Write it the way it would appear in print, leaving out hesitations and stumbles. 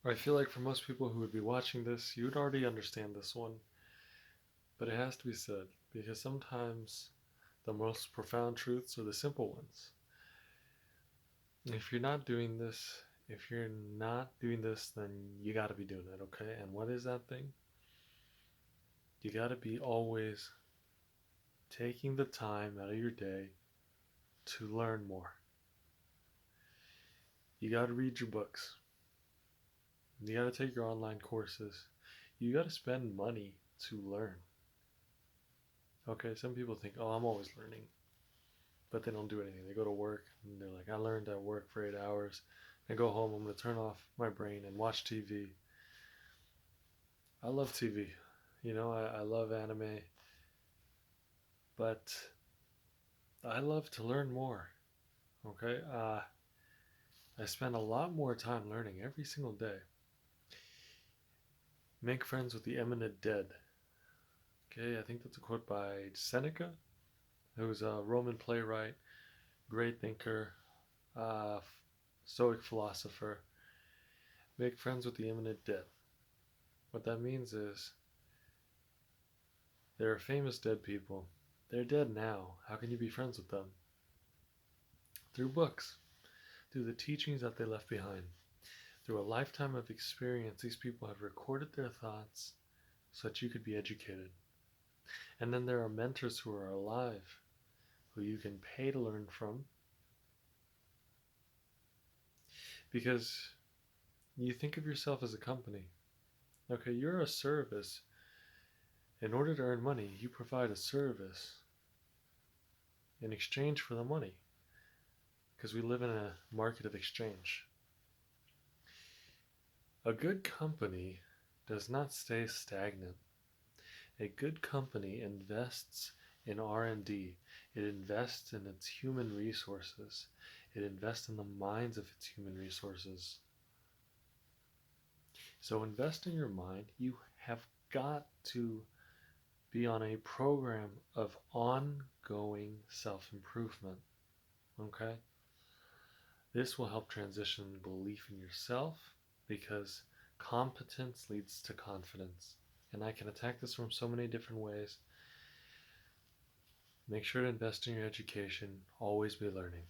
I feel like for most people who would be watching this, you'd already understand this one, but it has to be said because sometimes the most profound truths are the simple ones. If you're not doing this, if you're not doing this, then you got to be doing it, okay? And what is that thing? You got to be always taking the time out of your day to learn more. You got to read your books. You got to take your online courses. You got to spend money to learn. Okay, some people think, oh, I'm always learning, but they don't do anything. They go to work and they're like, I learned at work for 8 hours. I go home, I'm going to turn off my brain and watch TV. I love TV. I love anime, but I love to learn more. Okay, I spend a lot more time learning every single day. Make friends with the eminent dead. Okay, I think that's a quote by Seneca, who's a Roman playwright, great thinker, uh, Stoic philosopher. Make friends with the eminent dead. What that means is there are famous dead people. They're dead now. How can you be friends with them? Through books, through the teachings that they left behind. Through a lifetime of experience, these people have recorded their thoughts so that you could be educated. And then there are mentors who are alive, who you can pay to learn from, because you think of yourself as a company. Okay, you're a service. In order to earn money, you provide a service in exchange for the money, because we live in a market of exchange. A good company does not stay stagnant. A good company invests in R&D. It invests in its human resources. It invests in the minds of its human resources. So invest in your mind. You have got to be on a program of ongoing self-improvement. Okay? This will help transition belief in yourself because competence leads to confidence. And I can attack this from so many different ways. Make sure to invest in your education. Always be learning.